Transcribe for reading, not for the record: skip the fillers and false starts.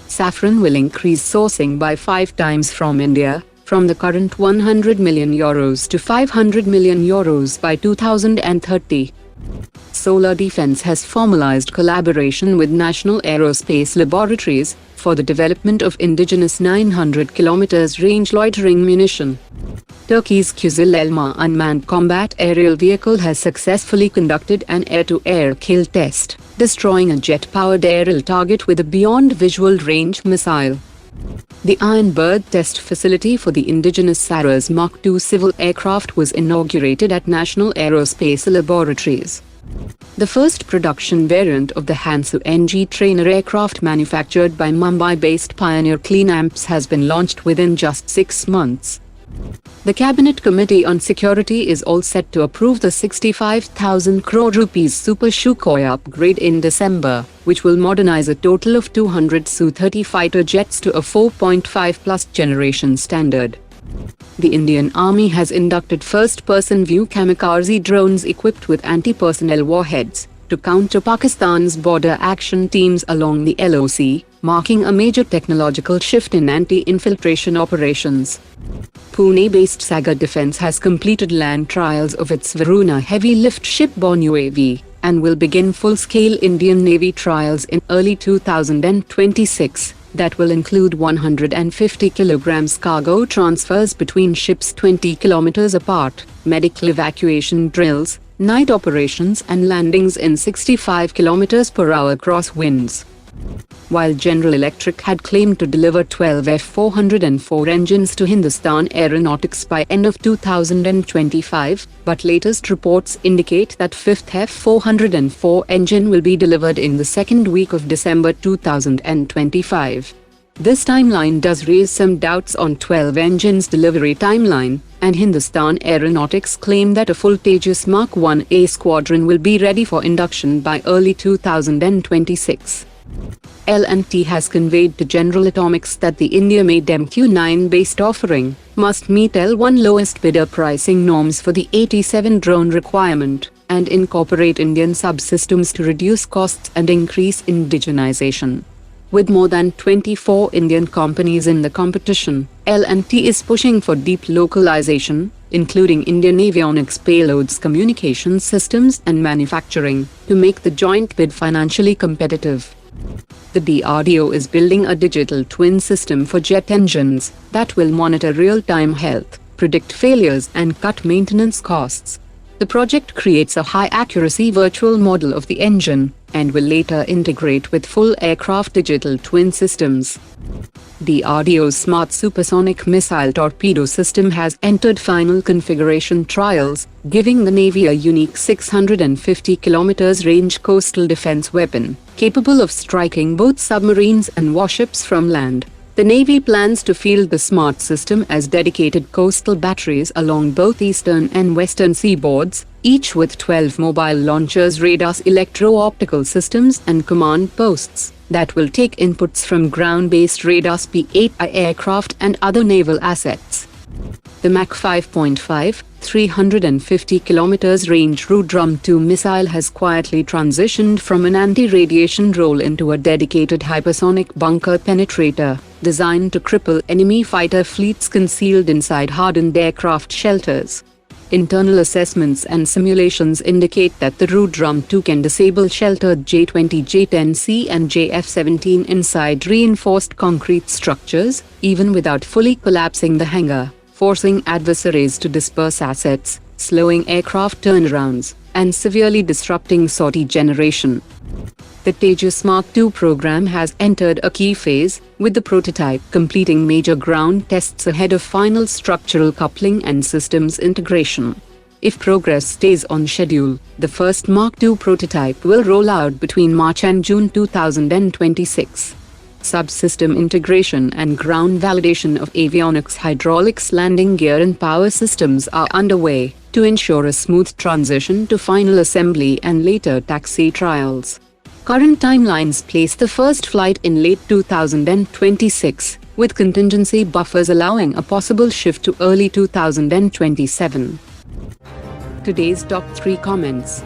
Safran will increase sourcing by 5 times from India, from the current €100 million to €500 million by 2030. Solar Defence has formalized collaboration with National Aerospace Laboratories for the development of indigenous 900 km range loitering munition. Turkey's KIZILELMA unmanned combat aerial vehicle has successfully conducted an air-to-air kill test, destroying a jet-powered aerial target with a beyond visual range missile. The Iron Bird test facility for the indigenous Saras Mk2 civil aircraft was inaugurated at National Aerospace Laboratories. The first production variant of the Hansa-NG trainer aircraft manufactured by Mumbai-based Pioneer Clean Amps has been launched within just 6 months. The Cabinet Committee on Security is all set to approve the 65,000 crore rupees Super Sukhoi upgrade in December, which will modernize a total of 200 Su-30 fighter jets to a 4.5+ generation standard. The Indian Army has inducted first-person view Kamikaze drones equipped with anti-personnel warheads to counter Pakistan's border action teams along the LOC, marking a major technological shift in anti-infiltration operations. Pune-based Sagar Defence has completed land trials of its Varuna heavy-lift shipborne UAV and will begin full-scale Indian Navy trials in early 2026. That will include 150 kilograms cargo transfers between ships 20 kilometers apart, medical evacuation drills, night operations and landings in 65 kilometers per hour crosswinds. While General Electric had claimed to deliver 12 F404 engines to Hindustan Aeronautics by end of 2025, but latest reports indicate that 5th F404 engine will be delivered in the second week of December 2025. This timeline does raise some doubts on 12 engines delivery timeline, and Hindustan Aeronautics claim that a full Tejas Mk2 squadron will be ready for induction by early 2026. L&T has conveyed to General Atomics that the India-made MQ-9 based offering must meet L1 lowest bidder pricing norms for the 87 drone requirement and incorporate Indian subsystems to reduce costs and increase indigenization. With more than 24 Indian companies in the competition, L&T is pushing for deep localization, including Indian avionics payloads, communication systems and manufacturing, to make the joint bid financially competitive. The DRDO is building a digital twin system for jet engines that will monitor real-time health, predict failures and cut maintenance costs. The project creates a high-accuracy virtual model of the engine and will later integrate with full aircraft digital twin systems. DRDO's smart supersonic missile torpedo system has entered final configuration trials, giving the Navy a unique 650 km range coastal defense weapon, capable of striking both submarines and warships from land. The Navy plans to field the smart system as dedicated coastal batteries along both eastern and western seaboards, each with 12 mobile launchers, radars, electro-optical systems and command posts that will take inputs from ground-based radars, P-8I aircraft and other naval assets. The Mach 5.5, 350 km range Rudram-2 missile has quietly transitioned from an anti-radiation role into a dedicated hypersonic bunker penetrator, designed to cripple enemy fighter fleets concealed inside hardened aircraft shelters. Internal assessments and simulations indicate that the Rudram-2 can disable sheltered J-20, J-10C and JF-17 inside reinforced concrete structures, even without fully collapsing the hangar, forcing adversaries to disperse assets, slowing aircraft turnarounds, and severely disrupting sortie generation. The Tejas Mk2 program has entered a key phase, with the prototype completing major ground tests ahead of final structural coupling and systems integration. If progress stays on schedule, the first Mk2 prototype will roll out between March and June 2026. Subsystem integration and ground validation of avionics, hydraulics, landing gear and power systems are underway to ensure a smooth transition to final assembly and later taxi trials. Current timelines place the first flight in late 2026, with contingency buffers allowing a possible shift to early 2027. Today's top 3 comments.